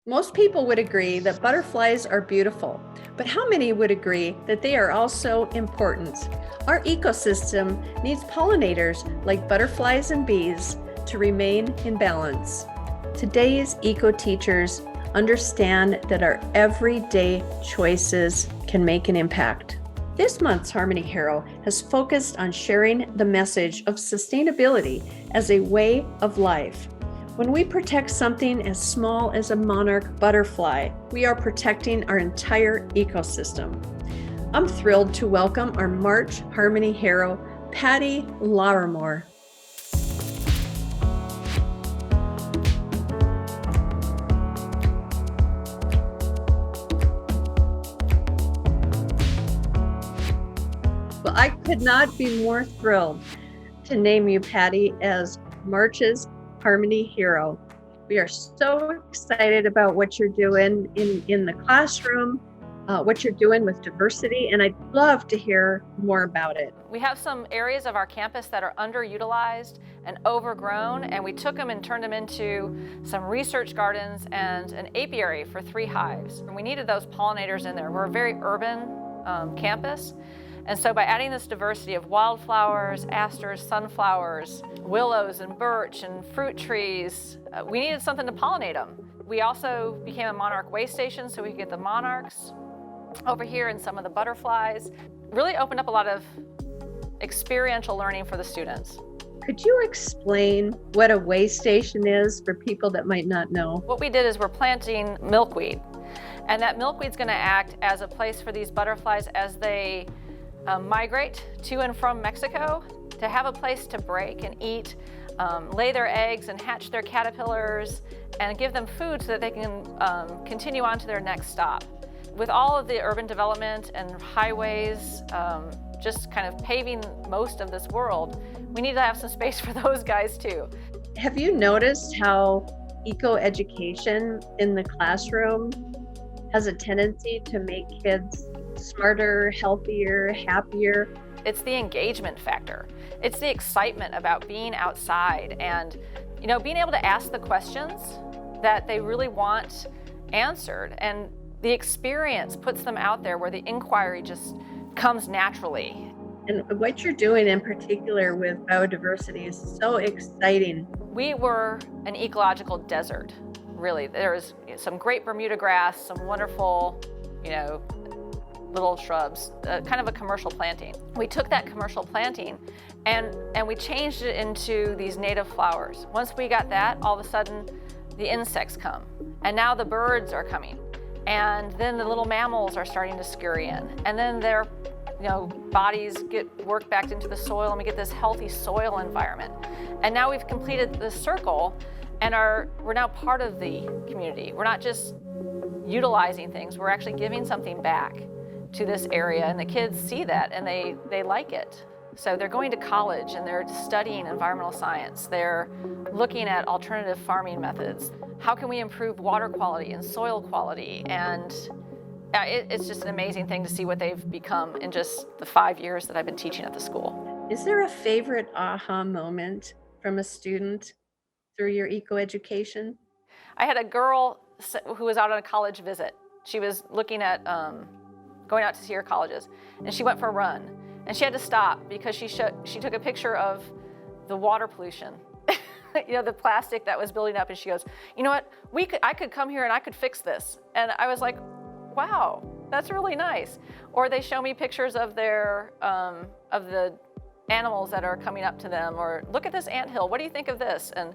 Most people would agree that butterflies are beautiful, but how many would agree that they are also important? Our ecosystem needs pollinators like butterflies and bees to remain in balance. Today's eco-teachers understand that our everyday choices can make an impact. This month's Harmony Hero has focused on sharing the message of sustainability as a way of life. When we protect something as small as a monarch butterfly, we are protecting our entire ecosystem. I'm thrilled to welcome our March Harmony Hero, Patty Larimore. Well, I could not be more thrilled to name you, Patty, as March's Harmony Hero. We are so excited about what you're doing in the classroom, what you're doing with diversity, and I'd love to hear more about it. We have some areas of our campus that are underutilized and overgrown, and we took them and turned them into some research gardens and an apiary for 3 hives. And we needed those pollinators in there. We're a very urban campus. And so by adding this diversity of wildflowers, asters, sunflowers, willows and birch and fruit trees, we needed something to pollinate them. We also became a Monarch Waystation so we could get the monarchs over here and some of the butterflies. Really opened up a lot of experiential learning for the students. Could you explain what a waystation is for people that might not know? What we did is we're planting milkweed, and that milkweed's going to act as a place for these butterflies as they migrate to and from Mexico, to have a place to break and eat, lay their eggs and hatch their caterpillars, and give them food so that they can continue on to their next stop. With all of the urban development and highways just kind of paving most of this world, we need to have some space for those guys too. Have you noticed how eco-education in the classroom has a tendency to make kids smarter, healthier, happier? It's the engagement factor. It's the excitement about being outside and, being able to ask the questions that they really want answered. And the experience puts them out there where the inquiry just comes naturally. And what you're doing in particular with biodiversity is so exciting. We were an ecological desert, really. There's some great Bermuda grass, some wonderful, little shrubs, kind of a commercial planting. We took that commercial planting and we changed it into these native flowers. Once we got that, all of a sudden the insects come, and now the birds are coming, and then the little mammals are starting to scurry in, and then their bodies get worked back into the soil, and we get this healthy soil environment. And now we've completed the circle, and we're now part of the community. We're not just utilizing things, we're actually giving something back to this area, and the kids see that and they like it. So they're going to college and they're studying environmental science. They're looking at alternative farming methods. How can we improve water quality and soil quality? And it's just an amazing thing to see what they've become in just the 5 years that I've been teaching at the school. Is there a favorite aha moment from a student through your eco-education? I had a girl who was out on a college visit. She was looking at going out to see her colleges, and she went for a run, and she had to stop because she took a picture of the water pollution, the plastic that was building up, and she goes, "You know what? I could come here and I could fix this." And I was like, "Wow, that's really nice." Or they show me pictures of their of the animals that are coming up to them, or look at this anthill. What do you think of this? And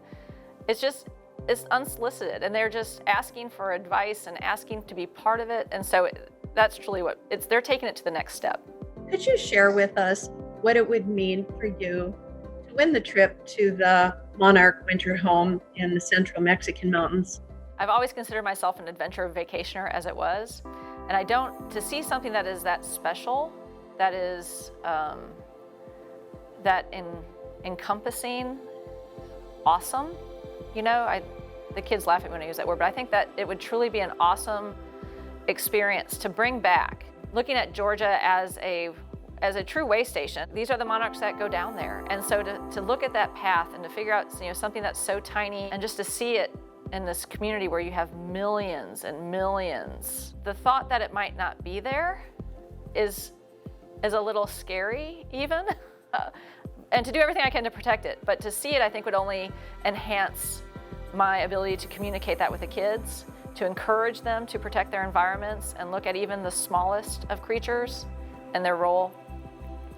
it's unsolicited, and they're just asking for advice and asking to be part of it, and so that's truly they're taking it to the next step. Could you share with us what it would mean for you to win the trip to the Monarch winter home in the central Mexican mountains? I've always considered myself an adventure vacationer as it was, and to see something that is that special, that is encompassing, awesome. The kids laugh at me when I use that word, but I think that it would truly be an awesome experience to bring back. Looking at Georgia as a true way station, these are the monarchs that go down there. And so to look at that path and to figure out something that's so tiny, and just to see it in this community where you have millions and millions. The thought that it might not be there is a little scary even. And to do everything I can to protect it. But to see it, I think, would only enhance my ability to communicate that with the kids, to encourage them to protect their environments and look at even the smallest of creatures and their role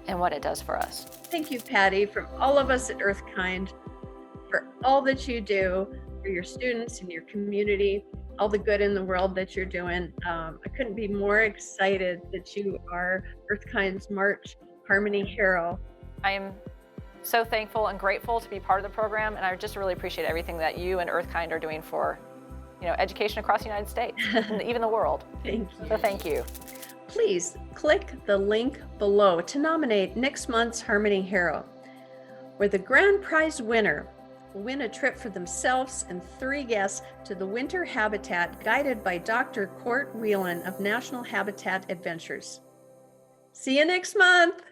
and what it does for us. Thank you, Patty, from all of us at EarthKind, for all that you do for your students and your community, all the good in the world that you're doing. I couldn't be more excited that you are EarthKind's March Harmony Hero. I am so thankful and grateful to be part of the program, and I just really appreciate everything that you and EarthKind are doing for, education across the United States and even the world. Thank you. So thank you. Please click the link below to nominate next month's Harmony Hero, where the grand prize winner will win a trip for themselves and 3 guests to the winter habitat guided by Dr. Court Whelan of National Habitat Adventures. See you next month.